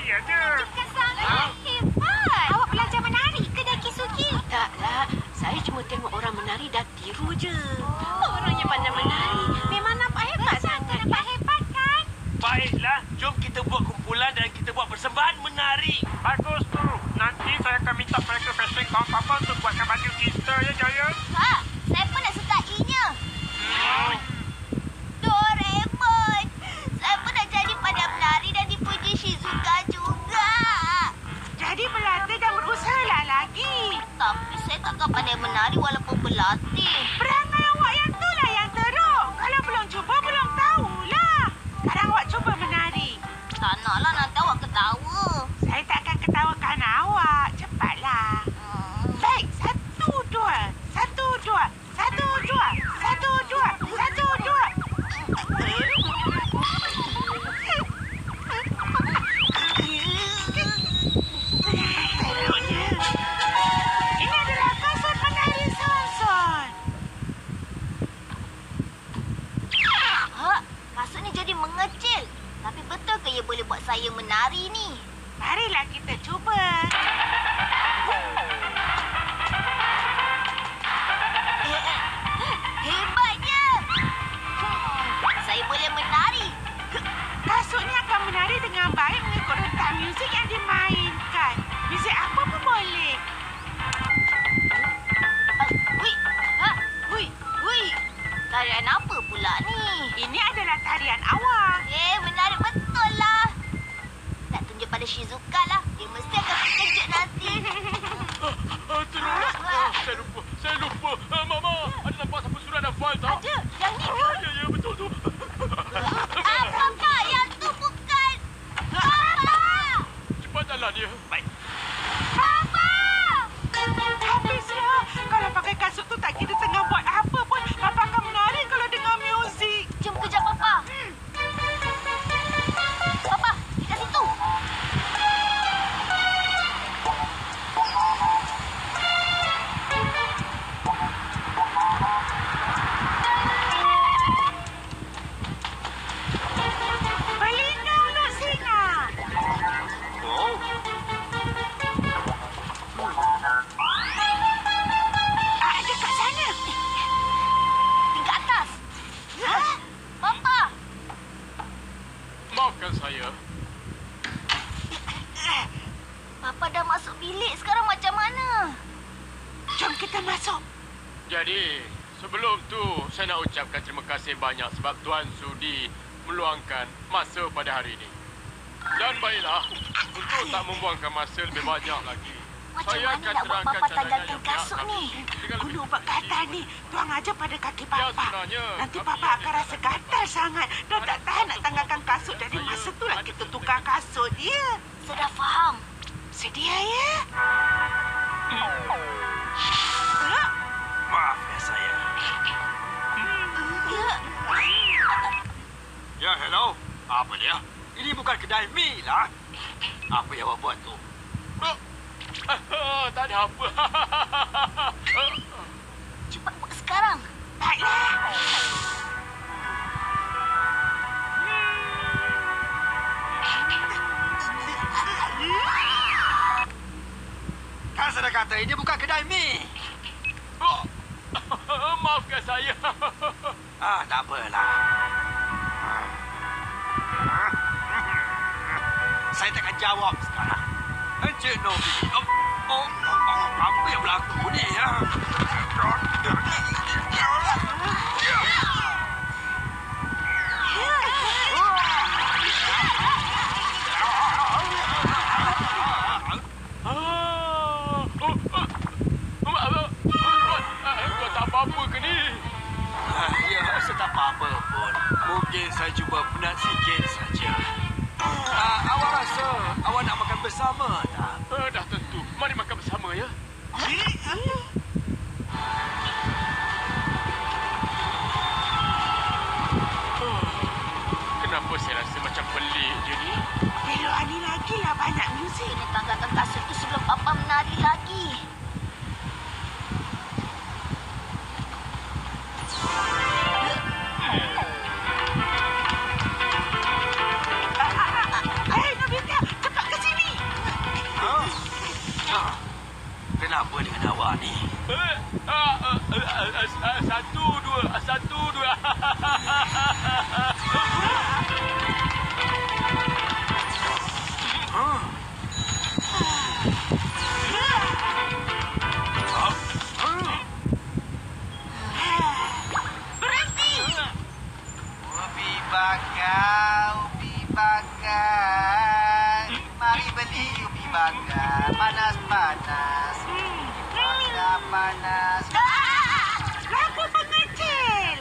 aja. Bukan sangat hebat. Awak belajar menari ke Daki Suki? Taklah, saya cuma tengok orang menari dan tiru je. Orangnya pandai menari. Memang nampak hebat sangat. Nampak hebat kan? Baiklah, jom kita buat kumpulan dan kita buat persembahan menari. Bagus tu. Nanti saya akan minta mereka fashion kawan papa untuk buatkan baju kita ya, Jaya. Kak, saya pun nak sukainya. Doraemon, saya pun nak jadi pandai menari dan dipuji Shizuka juga. Jadi berlatih dan berusahalah lagi. Tapi saya takkan pandai menari walaupun berlatih. Perangai awak yang tu lah yang teruk. Kalau belum cuba, belum tahulah. Sekarang awak cuba menari. Tak naklah nanti awak ketawa. Saya takkan ketawakan awak. Cepatlah. Baik, 1, 2. 1, 2. 1, 2. 1, 2. 1, 2. Ini adalah kasut menari Sonson. Ha, kasut ni jadi mengecil. Tapi betul ke ia boleh buat saya menari ni? Marilah kita cuba. Hebatnya! Saya boleh menari. Kasut ni akan menari dengan baik mengikut rentak muzik yang dimainkan. Muzik apa pun boleh. Hui! Ha? Hui! Hui! Tarian apa pula ni? Ini adalah tarian awak. Menarik betul lah. Tak tunjuk pada Shizuka lah. Dia mesti akan terkejut nanti. Terus. Saya lupa. Mama, ada nampak siapa surat dan fail tak? Ada. Yang ni ke? Ya, betul tu. Apa, Kak? Yang tu bukan. Papa! Cepat jalan dia. Baik. Papa! Habislah. Kalau pakai kasut tu tak kira tengah buat apa pun. Papa akan menari kalau dengar muzik. Jom kejar Papa. Papa, dekat situ. Berlindung, Nuk Singa. Oh. Dekat sana. Tingkat atas. Ha? Papa! Maafkan saya. Papa dah masuk bilik. Sekarang macam mana? Jom kita masuk. Jadi, sebelum tu saya nak ucapkan terima kasih banyak sebab Tuan sudi meluangkan masa pada hari ini. Dan baiklah, untuk tak membuangkan masa lebih banyak lagi, Macam saya mana akan nak buat terangkan Papa caranya tanggalkan yang kasut berhak ni? dengan lebih Guna ubat gatal ni tuang aja pada kaki Papa. sebenarnya, Nanti kami Papa ada akan rasa gatal sangat dan tak tahan nak tanggalkan kasut. Jadi masa tu lah kita tukar kasut dia. Saya dah faham. Sedia ya? Maaf ya saya. Ya. Ya, hello. Apa dia? Ini bukan kedai mi lah. Apa yang awak buat tu? Tak ada apa. Cepat buat sekarang. Baiklah. Kan saya dah kata ini bukan kedai mi. Maafkan saya. Tak apalah. Saya takkan jawab sekarang. Encik Nobi. Apa yang berlaku ni? Kau tak apa-apa ke ni? Ya, saya tak apa-apa pun. Mungkin saya cuba penat sikit saja. Awak rasa awak nak makan bersama tak? Dah tentu. Mari makan bersama ya. Kenapa saya rasa macam pelik je ni? Di luar ni lagi lah banyak muzik. Kena tanggalkan kasut tu sebelum Papa menari lagi. Hei Nobita, cepat ke awak ni? 1, 2. Berhenti! Ubi bakar. Mari beli ubi bakar. Panas-panas. Panas. Lagu mengecil!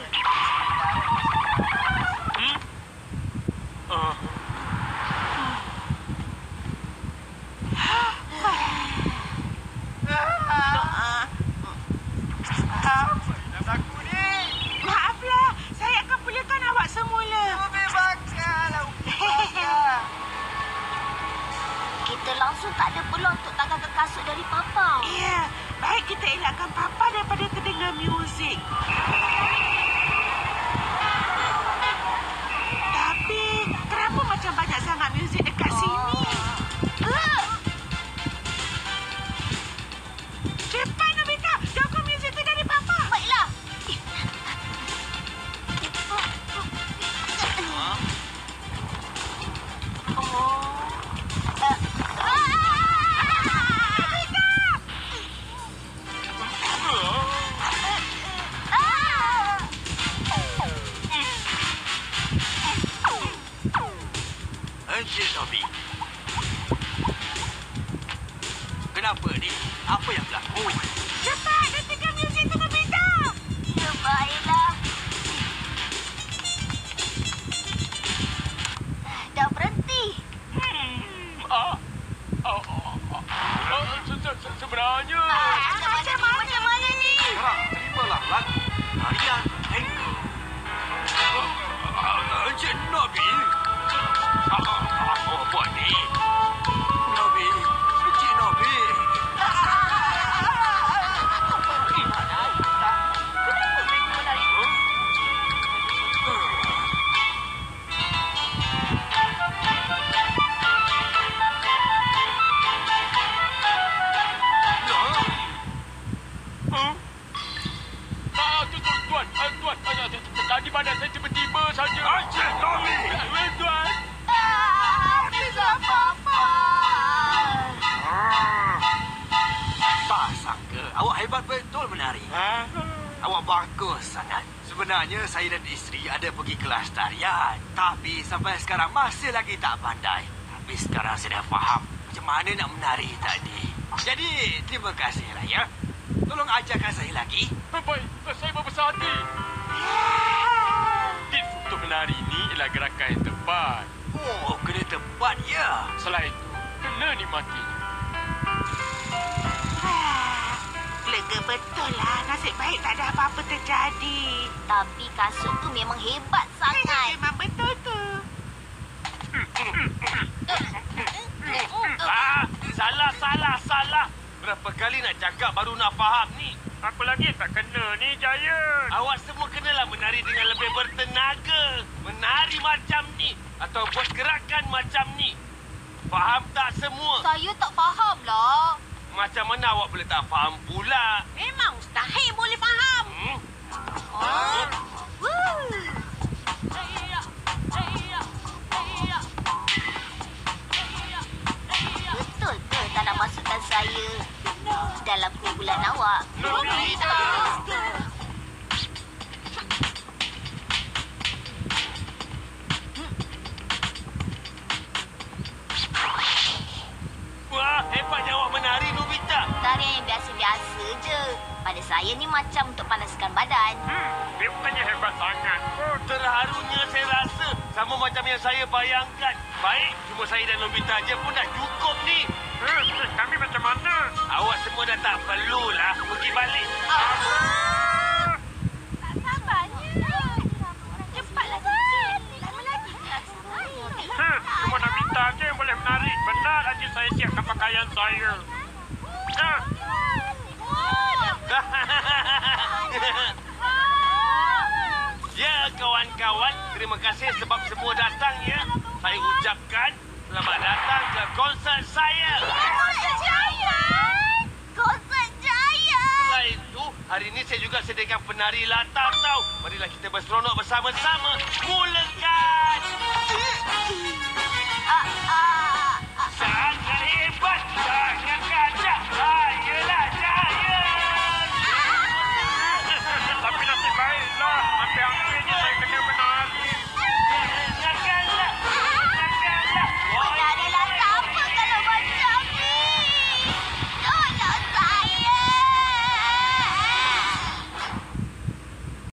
Aku ni. Maaflah, saya akan pulihkan awak semula. Ubi bakar. Kita langsung tak ada peluang untuk tanggalkan kasut dari Papa. Ya, baik kita elakkan Papa daripada terdengar muzik. Tapi, kenapa macam banyak sangat muzik dekat sini? Cepat, Nobita! Jauhkan muzik itu dari Papa! Baiklah. Encik Nobi. Kenapa ni? Apa yang berlaku? Cepat, hentikan muzik itu, Nobita! Ya, baiklah. Dah berhenti. Sebenarnya... Macam mana ni? Sekarang terimalah lagu tarian tango. Encik Nobi. Apa buat ni? Nobi. Encik Nobi. Tuan. Tadi badan saya tiba-tiba saja. Encik Nobi. Tuan. Bisa Papa. Tak sangka awak hebat betul menari. Awak bagus sangat. Sebenarnya saya dan isteri ada pergi kelas tarian. Tapi sampai sekarang masih lagi tak pandai. Tapi sekarang saya dah faham macam mana nak menari tadi. Jadi terima kasihlah ya. Tolong ajarkan saya lagi. Baik, saya berbesar hati. Tips untuk menari ini ialah gerakan yang tepat. Oh, kena tepat ya. Selain itu, kena nikmatinya. Lega betul lah. Nasib baik tak ada apa-apa terjadi. Tapi kasut tu memang hebat sangat. Memang betul tu. Salah. Berapa kali nak cakap baru nak faham ni? Aku lagi tak kena ni, Jaya. Awak semua kenalah menari dengan lebih bertenaga. Menari macam ni atau buat gerakan macam ni. Faham tak semua? Saya tak faham lah. Macam mana awak boleh tak faham pula? Memang mustahil boleh faham. Betul ke tak nak masukkan saya dalam kumpulan awak? Nobita! Wah, hebatnya awak menari, Nobita. Tarian yang biasa-biasa je. Pada saya ni macam untuk panaskan badan. Dia bukannya hebat sangat pun. Terharunya saya rasa. Sama macam yang saya bayangkan. Baik, cuma saya dan Nobita je pun dah cukup ni. Kami macam mana? Awak semua dah tak perlulah pergi balik. Tak sabarnya. Cepatlah sikit. Lama lagi kelas. Cuma Nobita je yang boleh menari. Benar aja saya siapkan pakaian saya. Ya, kawan-kawan. Terima kasih sebab semua datang ya. Saya ucapkan selamat datang ke konsert saya. Konsert Jaya! Konsert Jaya! Hari ini saya juga sediakan penari latar tau. Marilah kita berseronok bersama-sama. Mulakan!